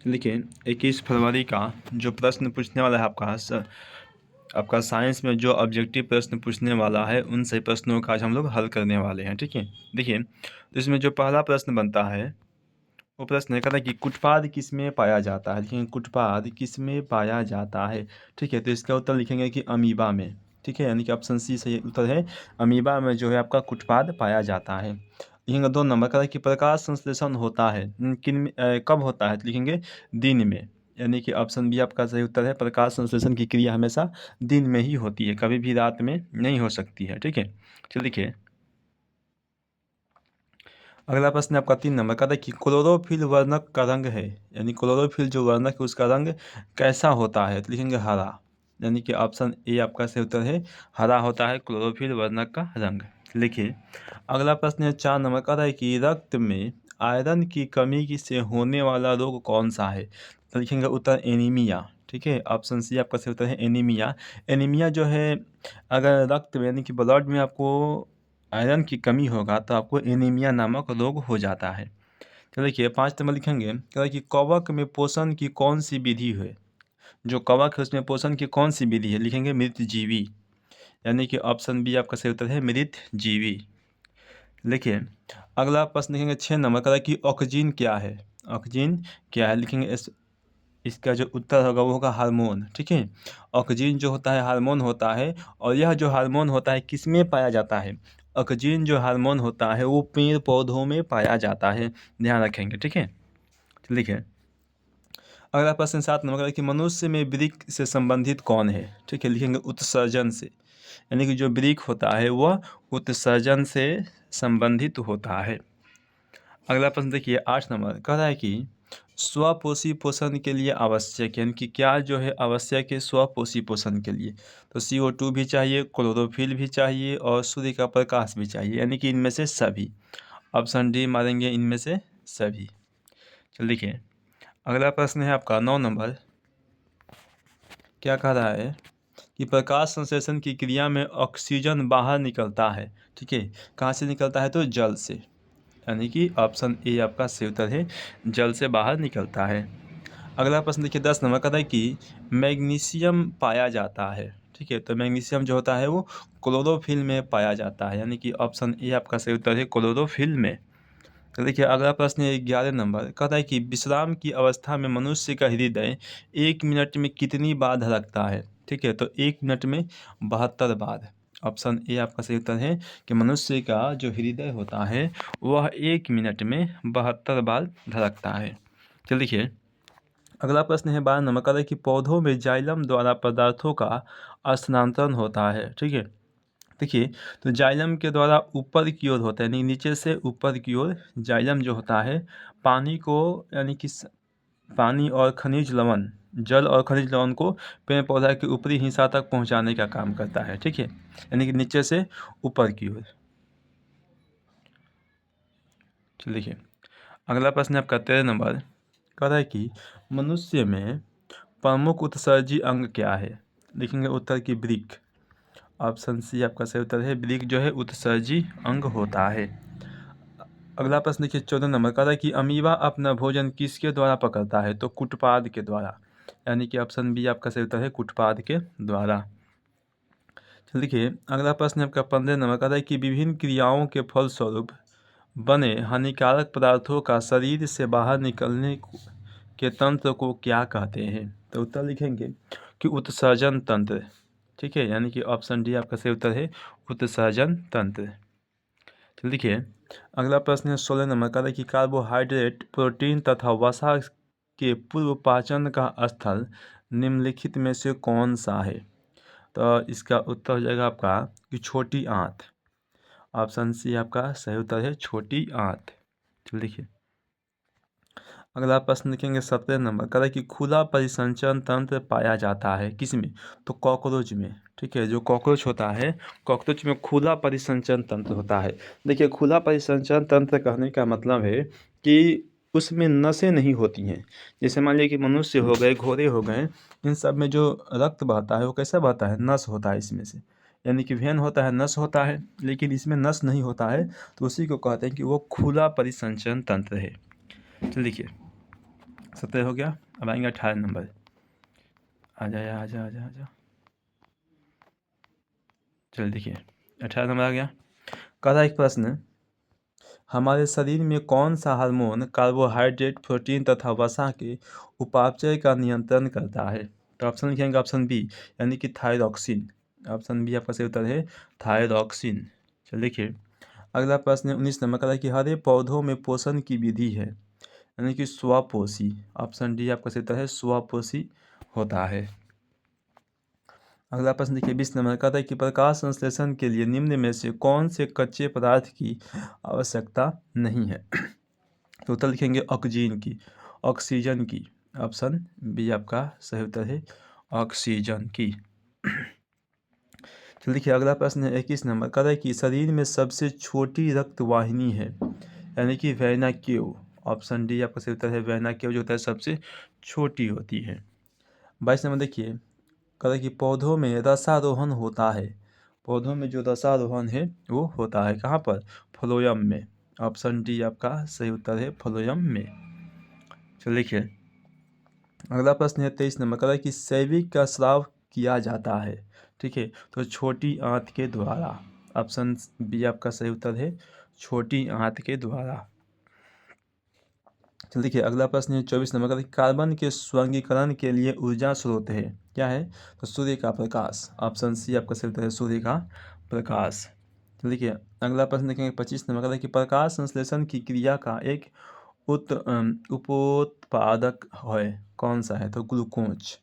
देखिए 21 फरवरी का जो प्रश्न पूछने वाला है आपका साइंस में जो ऑब्जेक्टिव प्रश्न पूछने वाला है उन सभी प्रश्नों का आज हम लोग हल करने वाले हैं। ठीक है, देखिए तो इसमें जो पहला प्रश्न बनता है वो प्रश्न है, कहता है कि कुटपाद किस में पाया जाता है। देखिए कुटपाद किस में पाया जाता है। ठीक है, तो इसका उत्तर लिखेंगे कि अमीबा में। ठीक है, यानी कि ऑप्शन सी सही उत्तर है, अमीबा में जो है आपका कुटपाद पाया जाता है। लिखेंगे 2 नंबर, कहता है कि प्रकाश संश्लेषण होता है कब होता है, तो लिखेंगे दिन में। यानी कि ऑप्शन बी आपका सही उत्तर है, प्रकाश संश्लेषण की क्रिया हमेशा दिन में ही होती है, कभी भी रात में नहीं हो सकती है। ठीक है, चलिए देखिए अगला प्रश्न आपका 3 नंबर का था कि क्लोरोफिल वर्णक का रंग है, यानी क्लोरोफिल जो वर्णक है उसका रंग कैसा होता है, तो लिखेंगे हरा। यानी कि ऑप्शन ए आपका सही उत्तर है, हरा होता है क्लोरोफिल वर्णक का रंग। लिखिए अगला प्रश्न है 4 नंबर का था कि रक्त में आयरन की कमी से होने वाला रोग कौन सा है, तो लिखेंगे उत्तर एनीमिया। ठीक है, ऑप्शन सी आपका सही उत्तर है एनीमिया। एनीमिया जो है, अगर रक्त में यानी कि ब्लड में आपको आयरन की कमी होगा तो आपको एनीमिया नामक रोग हो जाता है। तो देखिए 5 नंबर लिखेंगे, कहता कि कवक में पोषण की कौन सी विधि है। जो कवक है उसमें पोषण की कौन सी विधि है, लिखेंगे मृतजीवी। यानी कि ऑप्शन बी आपका सही उत्तर है मृतजीवी। लिखिए अगला प्रश्न लिखेंगे 6 नंबर, कहता कि ऑक्सीजन क्या है। ऑक्सीजन क्या है, लिखेंगे इसका जो उत्तर होगा वो होगा हार्मोन। ठीक है, ऑक्सीजन जो होता है हार्मोन होता है, और यह जो हार्मोन होता है किस में पाया जाता है। ऑक्सीजन जो हार्मोन होता है वो पेड़ पौधों में पाया जाता है, ध्यान रखेंगे। ठीक है, तो लिखिए अगला प्रश्न 7 नंबर का कि मनुष्य में वृक्क से संबंधित कौन है। ठीक है, लिखेंगे उत्सर्जन से। यानी कि जो वृक्क होता है वह उत्सर्जन से संबंधित होता है। अगला प्रश्न देखिए 8 नंबर, कह रहा है कि स्वपोषी पोषण के लिए आवश्यक, यानी कि क्या जो है आवश्यक है स्वपोषी पोषण के लिए, तो CO2 भी चाहिए, क्लोरोफिल भी चाहिए और सूर्य का प्रकाश भी चाहिए, यानी कि इनमें से सभी। ऑप्शन डी मारेंगे, इनमें से सभी। चलिए देखिए अगला प्रश्न है आपका 9 नंबर, क्या कह रहा है कि प्रकाश संश्लेषण की क्रिया में ऑक्सीजन बाहर निकलता है। ठीक है, कहाँ से निकलता है, तो जल से। यानी कि ऑप्शन ए आपका सही उत्तर है, जल से बाहर निकलता है। अगला प्रश्न देखिए 10 नंबर का था कि मैग्नीशियम पाया जाता है। ठीक है, तो मैग्नीशियम जो होता है वो क्लोरोफिल में पाया जाता है, यानी कि ऑप्शन ए आपका सही उत्तर है क्लोरोफिल में। तो देखिए अगला प्रश्न है 11 नंबर, कहता है कि विश्राम की अवस्था में मनुष्य का हृदय 1 मिनट में कितनी बार धड़कता है। ठीक है, तो 1 मिनट में 72 बार। ऑप्शन ए आपका सही उत्तर है कि मनुष्य का जो हृदय होता है वह 1 मिनट में 72 बार धड़कता है। चलिए देखिए अगला प्रश्न है 12 नंबर का, कि पौधों में जाइलम द्वारा पदार्थों का स्थानांतरण होता है। ठीक है, देखिए तो जाइलम के द्वारा ऊपर की ओर होता है, यानी नीचे से ऊपर की ओर जाइलम जो होता है पानी को, यानी कि पानी और खनिज लवण, जल और खनिज लवण को पेड़ पौधा के ऊपरी हिस्सा तक पहुंचाने का काम करता है। ठीक है, यानी कि नीचे से ऊपर की ओर। चलिए देखिए अगला प्रश्न है आपका 13 नंबर, कह रहा है कि मनुष्य में प्रमुख उत्सर्जी अंग क्या है। लिखेंगे उत्तर की वृक्क। ऑप्शन सी आपका सही उत्तर है, वृक्क जो है उत्सर्जी अंग होता है। अगला प्रश्न देखिए 14 नंबर का था कि अमीबा अपना भोजन किसके द्वारा पकड़ता है, तो कुटपाद के द्वारा। यानी कि ऑप्शन बी आपका सही उत्तर है कुटपाद के द्वारा। चलिए देखिए अगला प्रश्न आपका 15 नंबर का था कि विभिन्न क्रियाओं के फलस्वरूप बने हानिकारक पदार्थों का शरीर से बाहर निकलने के तंत्र को क्या कहते हैं, तो उत्तर लिखेंगे कि उत्सर्जन तंत्र। ठीक है, यानी कि ऑप्शन डी आपका सही उत्तर है उत्सर्जन तंत्र। चलिए देखिए अगला प्रश्न है 16 नंबर का, कि कार्बोहाइड्रेट प्रोटीन तथा वसा के पूर्व पाचन का स्थल निम्नलिखित में से कौन सा है, तो इसका उत्तर हो जाएगा आपका कि छोटी आंत। ऑप्शन सी आपका सही उत्तर है छोटी आंत। चलिए देखिए अगला प्रश्न लिखेंगे 17 नंबर का, कि खुला परिसंचरण तंत्र पाया जाता है किसमें, तो कॉकरोच में। ठीक है, जो कॉकरोच होता है कॉकरोच में खुला परिसंचरण तंत्र होता है। देखिए खुला परिसंचरण तंत्र कहने का मतलब है कि उसमें नसें नहीं होती हैं। जैसे मान लीजिए कि मनुष्य हो गए, घोड़े हो गए, इन सब में जो रक्त बहता है वो कैसा बहता है, नस होता है इसमें से। यानी कि वेन होता है, नस होता है, लेकिन इसमें नस नहीं होता है, तो उसी को कहते हैं कि वो खुला परिसंचरण तंत्र है। चलिए देखिए 17 हो गया। अब आएंगे 18 नंबर। आ जा आ जा आ जा आ जा। चलिए देखिए 18 नंबर आ गया। कह रहा है एक प्रश्न, हमारे शरीर में कौन सा हार्मोन कार्बोहाइड्रेट, प्रोटीन तथा वसा के उपापचय का नियंत्रण करता है? तो ऑप्शन लिखेंगे ऑप्शन बी यानी कि थायरॉक्सिन। ऑप्शन बी आपका सही उत्तर है थायरॉक्सिन। चलिए देखिए अगला प्रश्न है 19 नंबर का है कि हरे पौधों में पोषण की विधि है यानी कि स्वपोषी। ऑप्शन डी आपका सही उत्तर है स्वपोषी होता है। अगला प्रश्न देखिए 20 नंबर का है कि प्रकाश संश्लेषण के लिए निम्न में से कौन से कच्चे पदार्थ की आवश्यकता नहीं है? तो उत्तर लिखेंगे ऑक्सीजन की। ऑप्शन बी आपका सही उत्तर है ऑक्सीजन की। चलिए देखिए अगला प्रश्न है 21 नंबर का है कि शरीर में सबसे छोटी रक्त वाहिनी है यानी कि वेना केव। ऑप्शन डी आपका सही उत्तर है वेना केव जो होता है सबसे छोटी होती है। 22 नंबर देखिए कहता है कि पौधों में रसारोहण होता है। पौधों में जो रसारोहण है वो होता है कहाँ पर? फ्लोएम में। ऑप्शन डी आपका सही उत्तर है फ्लोएम में। चलिए देखिए अगला प्रश्न है 23 नंबर का है कि सैविक का स्राव किया जाता है, ठीक है, तो छोटी आंत के द्वारा। ऑप्शन बी आपका सही उत्तर है छोटी आंत के द्वारा। चलिए देखिए अगला प्रश्न है 24 नंबर का, कार्बन के स्वर्गीकरण के लिए ऊर्जा स्रोत है क्या है? तो सूर्य का प्रकाश। ऑप्शन सी आपका सही उत्तर है सूर्य का प्रकाश। चलिए देखिए अगला प्रश्न देखेंगे 25 नंबर का कि प्रकाश संश्लेषण की क्रिया का एक उपोत्पादक है कौन सा है? तो ग्लूकोज।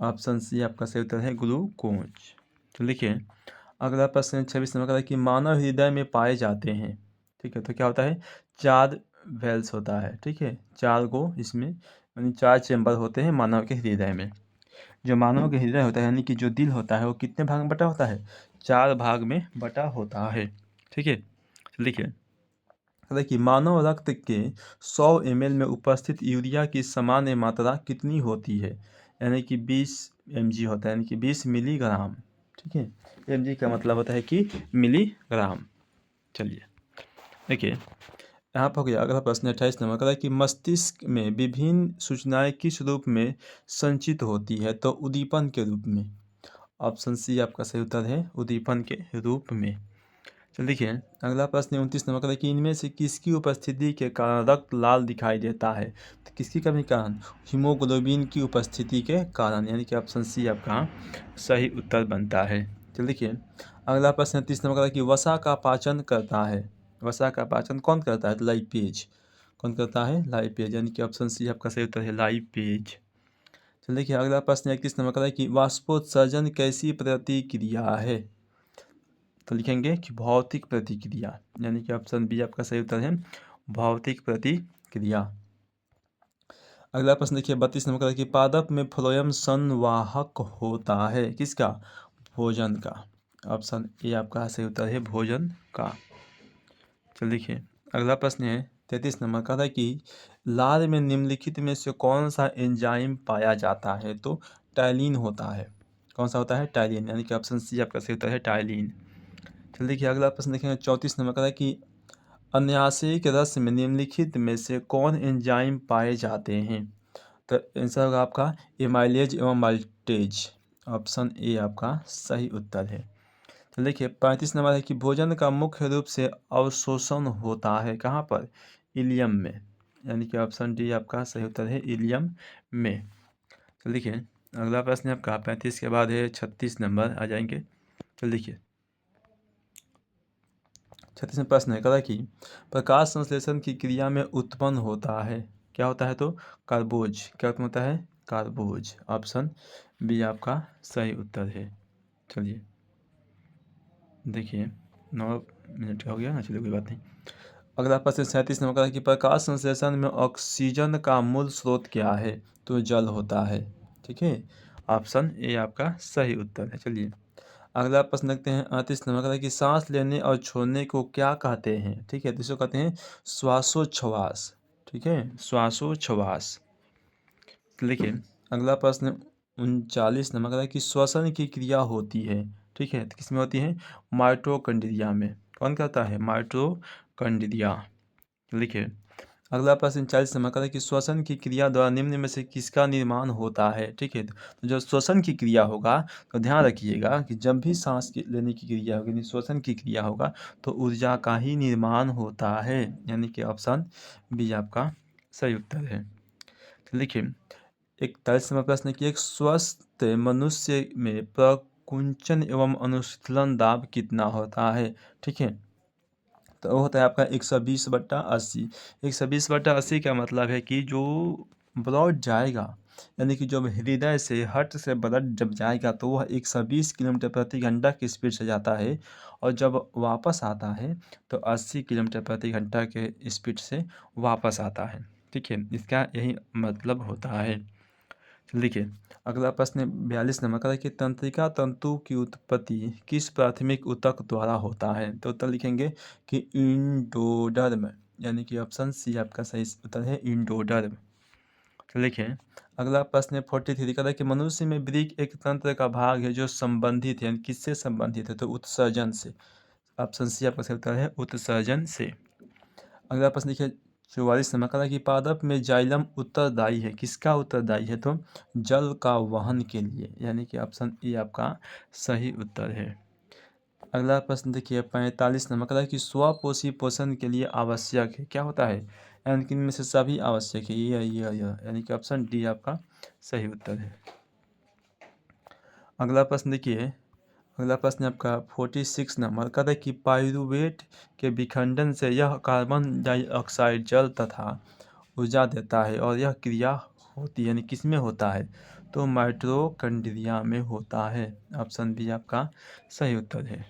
ऑप्शन सी आपका सही उत्तर है ग्लूकोज। तो लिखिए अगला प्रश्न 26 नंबर का है कि मानव हृदय में पाए जाते हैं, ठीक है, तो क्या होता है? 4 वेल्स होता है, ठीक है, 4 को इसमें यानी 4 चैम्बर होते हैं मानव के हृदय में। जो मानव के हृदय होता है यानी कि जो दिल होता है वो कितने भाग में बटा होता है? 4 भाग में बटा होता है, ठीक है। तो लिखिए देखिए मानव रक्त के 100 ml में उपस्थित यूरिया की सामान्य मात्रा कितनी होती है? यानी कि 20 mg होता है यानी कि 20 मिलीग्राम, ठीक है। mg का मतलब होता है कि मिलीग्राम। चलिए देखिए यहाँ पर हो गया। अगला प्रश्न 28 नंबर का है कि मस्तिष्क में विभिन्न सूचनाएं किस रूप में संचित होती है? तो उद्दीपन के रूप में। ऑप्शन सी आपका सही उत्तर है उद्दीपन के रूप में। चलिए देखिए अगला प्रश्न 29 नंबर का है कि इनमें से किसकी उपस्थिति के कारण रक्त लाल दिखाई देता है? तो किसकी कमी के कारण? हीमोग्लोबिन की उपस्थिति के कारण, यानी कि ऑप्शन सी आपका सही उत्तर बनता है। चलिए देखिए अगला प्रश्न 30 नंबर का है कि वसा का पाचन करता है। वसा का पाचन कौन करता है? तो लाइपेज। कौन करता है? लाइपेज, यानी कि ऑप्शन सी आपका सही उत्तर है लाइपेज। चलिए देखिए अगला प्रश्न 31 नंबर का है कि वाष्पोत्सर्जन कैसी प्रतिक्रिया है? तो लिखेंगे कि भौतिक प्रतिक्रिया, यानी कि ऑप्शन बी आपका सही उत्तर है भौतिक प्रतिक्रिया। अगला प्रश्न देखिए 32 नंबर का है कि पादप में फ्लोएम संवाहक होता है किसका? भोजन का। ऑप्शन ए आपका सही उत्तर है भोजन का। चलिए देखिए अगला प्रश्न है 33 नंबर का है कि लार में निम्नलिखित में से कौन सा एंजाइम पाया जाता है? तो टाइलिन होता है। कौन सा होता है? टाइलिन, यानी कि ऑप्शन सी आपका सही उत्तर है टाइलिन। चलिए देखिए अगला प्रश्न देखेंगे 34 नंबर का है कि अनायासिक रस में निम्नलिखित में से कौन एंजाइम पाए जाते हैं? तो आंसर होगा आपका एमाइलेज एवं माल्टेज। ऑप्शन ए आपका सही उत्तर है। तो देखिए 35 नंबर है कि भोजन का मुख्य रूप से अवशोषण होता है कहाँ पर? इलियम में, यानी कि ऑप्शन डी आपका सही उत्तर है इलियम में। तो देखिए अगला प्रश्न है आपका 35 के बाद है 36 नंबर आ जाएंगे। तो देखिए 36 में प्रश्न है कहता है कि प्रकाश संश्लेषण की क्रिया में उत्पन्न होता है क्या होता है? तो कार्बोज। क्या उत्पन्न होता है? कार्बोज। ऑप्शन बी आपका सही उत्तर है। चलिए देखिए 9 मिनट का हो गया ना, चलिए कोई बात नहीं। अगला प्रश्न 37 नंबर का है कि प्रकाश संश्लेषण में ऑक्सीजन का मूल स्रोत क्या है? तो जल होता है, ठीक है। ऑप्शन ए आपका सही उत्तर है। चलिए अगला प्रश्न देखते हैं 38 नंबर का है कि सांस लेने और छोड़ने को क्या कहते हैं? ठीक है, तो इसको कहते हैं श्वासोच्छ्वास, ठीक है, श्वासोच्छ्वास। तो देखिए अगला प्रश्न 39 नंबर का है कि श्वसन की क्रिया होती है, ठीक है, तो किसमें होती है? माइटोकॉन्ड्रिया में। कौन कहता है? माइटोकॉन्ड्रिया। लिखिए अगला प्रश्न 40 नंबर का है कि श्वसन की क्रिया द्वारा निम्न में से किसका निर्माण होता है। ठीक है, तो जो श्वसन की क्रिया होगा तो ध्यान रखिएगा कि जब भी सांस लेने की क्रिया होगी, यानी श्वसन की क्रिया होगा तो ऊर्जा का ही निर्माण होता है, यानी कि ऑप्शन बी आपका सही उत्तर है। तो लिखिए 41 नंबर प्रश्न की एक स्वस्थ मनुष्य में प्रकुंचन एवं अनुशीलन दाब कितना होता है। ठीक है, तो वो होता है आपका 120/80। 120/80 का मतलब है कि जो ब्लड जाएगा, यानी कि जब हृदय से हार्ट से ब्लड जब जाएगा तो वह 120 किलोमीटर प्रति घंटा की स्पीड से जाता है, और जब वापस आता है तो 80 किलोमीटर प्रति घंटा के स्पीड से वापस आता है। ठीक है, इसका यही मतलब होता है। लिखिए अगला प्रश्न 42 नंबर का है कि तंत्रिका तंतु की उत्पत्ति किस प्राथमिक ऊतक द्वारा होता है। तो उत्तर लिखेंगे कि इंडोडर्म, यानी कि ऑप्शन सी आपका सही उत्तर है इंडोडर्म। तो लिखें अगला प्रश्न 43 का है कि मनुष्य में वृक्क एक तंत्र का भाग है जो संबंधित है, यानी किससे संबंधित है, तो उत्सर्जन से। ऑप्शन सी आपका सही उत्तर है उत्सर्जन से। अगला प्रश्न देखिए 44 नंबर का है कि पादप में जाइलम उत्तरदायी है, किसका उत्तरदायी है, तो जल का वहन के लिए, यानी कि ऑप्शन ए आपका सही उत्तर है। अगला प्रश्न देखिए 45 नंबर का है कि स्वपोषी पोषण के लिए आवश्यक है, क्या होता है, यानी कि इनमें से सभी आवश्यक है, ये यानी कि ऑप्शन डी आपका सही उत्तर है। अगला प्रश्न देखिए अगला प्रश्न आपका 46 नंबर का है कि पाइरूवेट के विखंडन से यह कार्बन डाइऑक्साइड जल तथा ऊर्जा देता है, और यह क्रिया होती है, यानी किस में होता है, तो माइटोकॉन्ड्रिया में होता है। ऑप्शन बी आपका सही उत्तर है।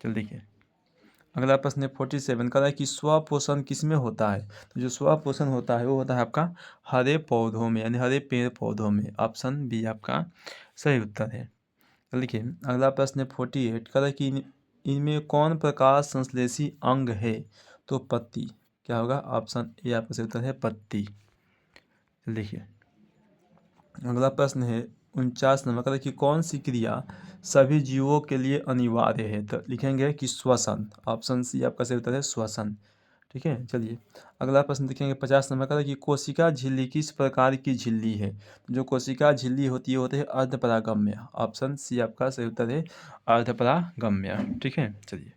चल देखिए अगला प्रश्न है 47 का है कि स्वपोषण किस में होता है। तो जो स्वपोषण होता है वो होता है आपका हरे पौधों में, यानी हरे पेड़ पौधों में। ऑप्शन बी आपका सही उत्तर है। तो लिखिए अगला प्रश्न है 48 का है कि इनमें कौन प्रकाश संश्लेषी अंग है, तो पत्ती। क्या होगा, ऑप्शन ए आपका सही उत्तर है पत्ती। लिखिए अगला प्रश्न है 49 नंबर का है कि कौन सी क्रिया सभी जीवों के लिए अनिवार्य है, तो लिखेंगे कि श्वसन। ऑप्शन सी आपका सही उत्तर है श्वसन। ठीक है, चलिए अगला प्रश्न देखेंगे 50 नंबर का है कि कोशिका झिल्ली किस प्रकार की झिल्ली है। जो कोशिका झिल्ली होती है होते हैं अर्धपरागम्य। ऑप्शन सी आपका सही उत्तर है अर्धपरागम्य। ठीक है, चलिए